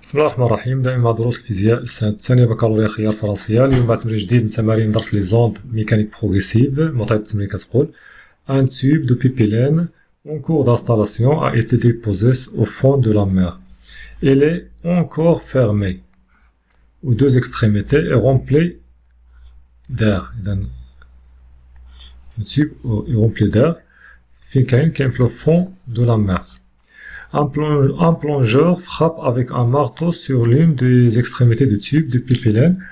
بسم الله الرحمن الرحيم. دائما مع دروس الفيزياء السنة الثانية بكالوريا خيار فرنسية. اليوم بعد تمرين جديد من تمارين درس لي زوند ميكانيك بروغريسيف. معطيات التمرين كتقول un tube de pipélène en cours d'installation a été déposé au fond de la mer. Il est encore fermé aux deux extrémités et rempli d'air. Le tube est rempli d'air. فين كاين في le fond de la mer. Un plongeur frappe avec un marteau sur l'une des extrémités du tube de pipélène.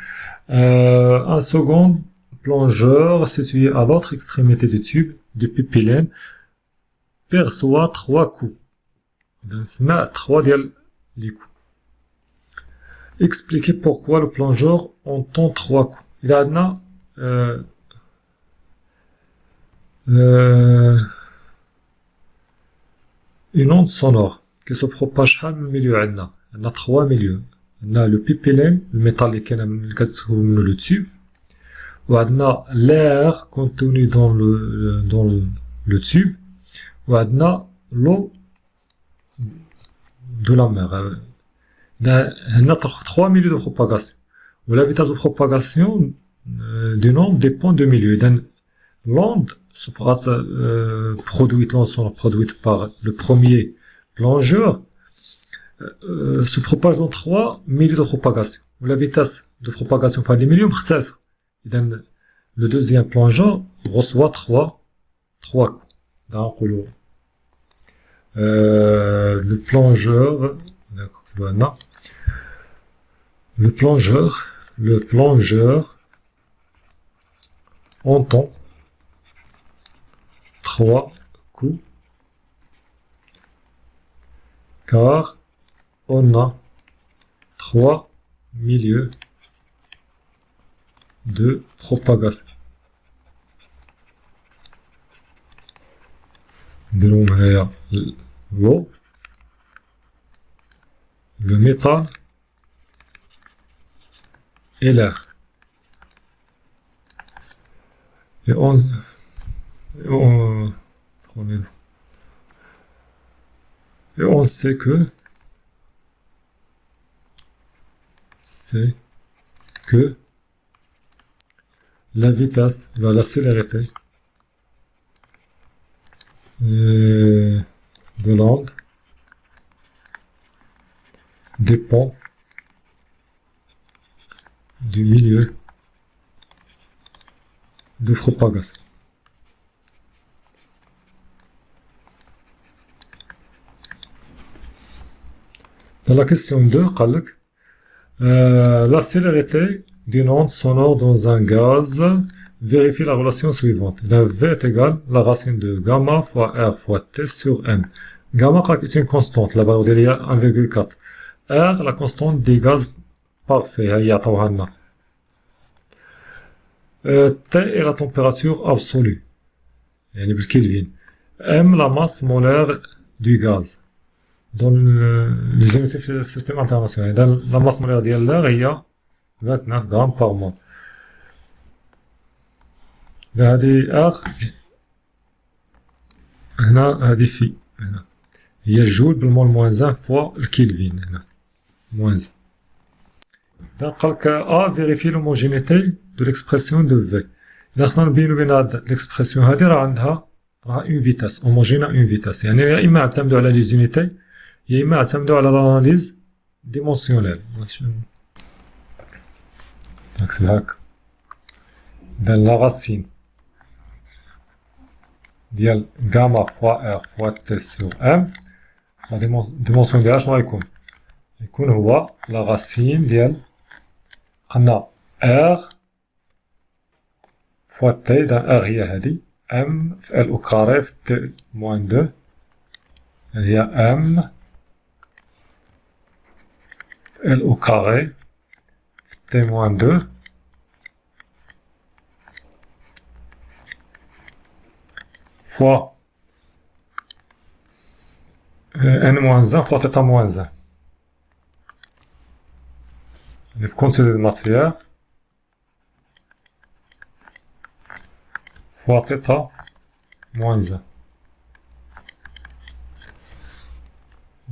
Un second plongeur situé à l'autre extrémité du tube de pipélène perçoit 3 coups. سمع 3 ديال les coups. Expliquez pourquoi le plongeur entend 3 coups. Il a une onde sonore qui se propage dans le milieu. On a 3 milieux. On a le pipélène, le métal qui est dans le tube. On a l'air contenu dans le tube. On a l'eau de la mer. On a 3 milieux de propagation. La vitesse de propagation d'une onde dépend du milieu. L'onde produite par le premier plongeur se propage dans 3 milieux de propagation. La vitesse de propagation par les milieux est différente. Le deuxième plongeur reçoit 3 coups. Le plongeur entend 3 coups car on a 3 milieux de propagation. L'eau, le métal et l'air. Et on sait que la vitesse, la célérité de l'onde dépend du milieu de propagation. Dans la question 2, la célérité d'une onde sonore dans un gaz, vérifie la relation suivante. V est égal à la racine de gamma fois R fois T sur M. Gamma est une constante, la valeur de 1,4. R, la constante des gaz parfaits. T est la température absolue, Kelvin. M, la masse molaire du gaz. Dans les unités du système international. La masse molaire de l'air est 29 grammes par mol. هذه R هنا هذه في هنا هي الجول بالمول موان 1 فوا الكيلفين هنا موان 1. قال لك A vérifie l'homogénéité de l'expression de V. إذا خصنا نبينو بين هاد الإكسبرسيون هادي راه عندها اون فيتاس homogène à une vitesse. يعني يا إما نعتمدو على لي زونيتي يا إما نعتمدو على l'analyse ديمونسيونيل. نكتبها هاكا. إذا لا racine ديال gamma fois R fois T sur M. La dimension ديالها شنو غيكون؟ يكون هو la racine ديال قلنا R fois T. إذا R هي هادي M في L au carré في T moins 2 هي M في L au carré في T moins 2 fois n-1 fois θ-1. في quantité de matière fois θ moins 1.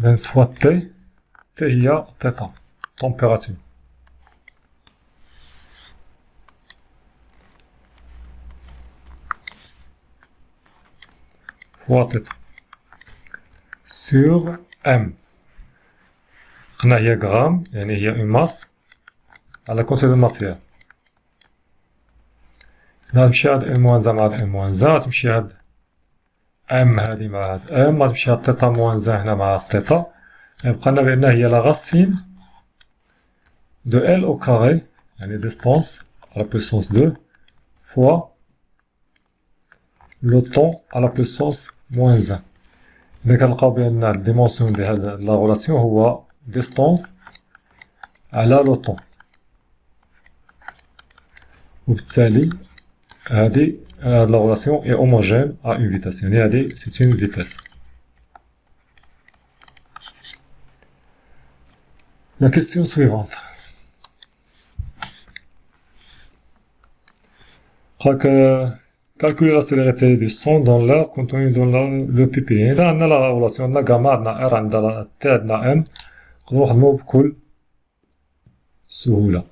Then fois t T هي θ température fois θ sur M. قلنا هي غرام يعني هي une masse على quantité de matière. غتمشي هاد M moins 1 مع هاد M moins 1 غتمشي هاد M هادي مع هاد M غتمشي هاد θ moins 1 هنا مع هاد θ يبقى لنا بأن هي لا racine de L au carré يعني distance à la puissance 2 fois le temps à la puissance moins 1. إذا كنلقاو بأن الديمونسيون ديال هاد لا غولاسيون هو distance على لو طون وبالتالي هادي لا غولاسيون est homogène à une vitesse يعني هادي c'est une vitesse. La question suivante. Calculer la célérité du son dans l'air contenu dans le pipeline. إذا عندنا لا relation عندنا gamma عندنا R عندنا T عندنا M نقدرو نخدمو بكل سهولة.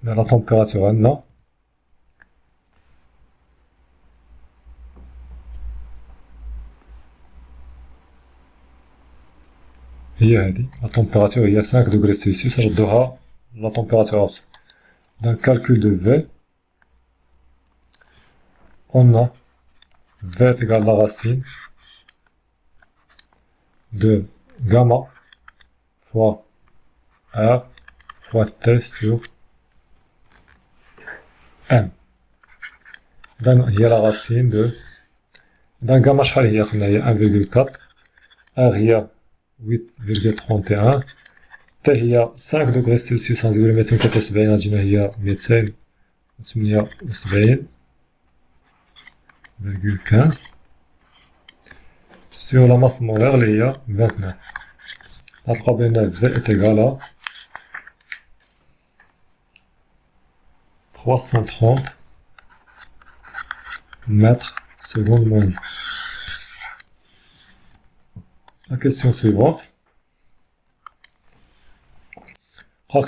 لا température عندنا هي هادي la température هي 5 degrés Celsius نردوها la température d'un calcul de V. On a V est égal à la racine de gamma fois R fois T sur M. Donc, il y a la racine de gamma شحال هي قلنا هي 1,4 R هي 8,31 T هي 5 degrés Celsius نزيدو 273 غتجينا هي 278 15 sur la masse molaire اللي هي 29 غتلقاو بأن V est égal à 330 mètres secondes moins 1. La question suivante.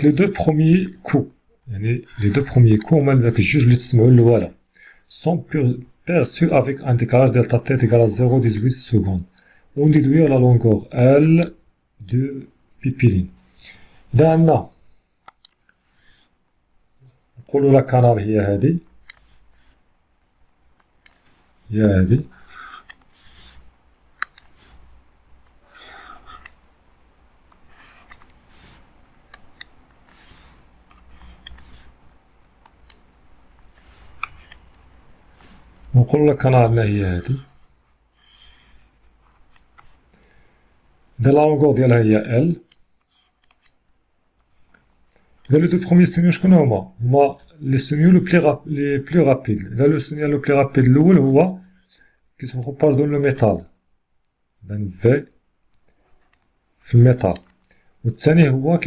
Les deux premiers coups, هما داك الجوج اللي تسمعوا الأولى sont perçus avec un décalage delta T égal à 0,18 secondes. On déduit la longueur L du pipeline. إذا عندنا نقولوا لا كانال هي هادي نقول لك انا عندنا هي هادي لا لونغور ديالها هي ال لو دو بروميير سينيو شكون هما لي سينيو لي بلو رابيد لو سينيال لو بلو رابيد الاول هو كي سو بروباج دون لو ميتال اذا في الميتال والثاني هو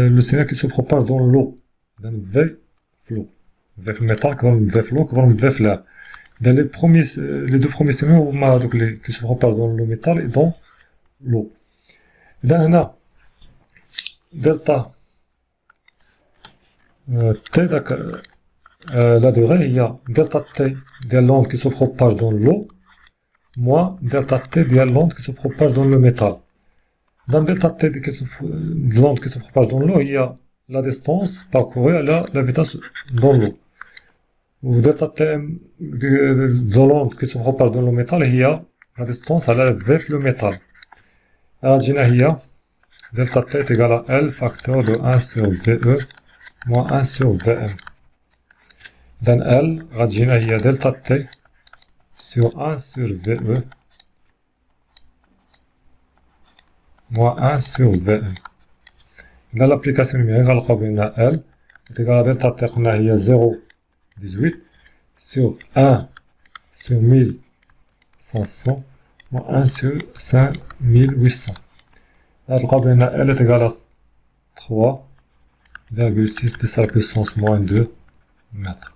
لو سينيال كي سو بروباج دون لو اذا في فلو في الميتال كبر من في فلو كبر من في l'air. Les deux premiers signaux qui se propagent dans le métal et dans l'eau. On a delta T, la durée, il y a delta T de l'onde qui se propage dans l'eau, moins delta T de l'onde qui se propage dans le métal. Dans delta T de l'onde qui se propage dans l'eau, il y a la distance parcourue à la vitesse dans l'eau. و delta T de l'onde qui se propage dans le métal هي la distance على V في le métal. غتجينا هي delta T est égal à L facteur de 1 sur VE moins 1 sur VM. إذن L غتجينا هي delta T sur 1 sur VE moins 1 sur VM. إذن l'application numérique غنلقاو بأن L est égal à delta T قلنا هي 0,18 sur 1 sur 1500 moins 1 sur 5800. Là, le problème L est égal à 3,6 10 à la puissance moins 2 mètres.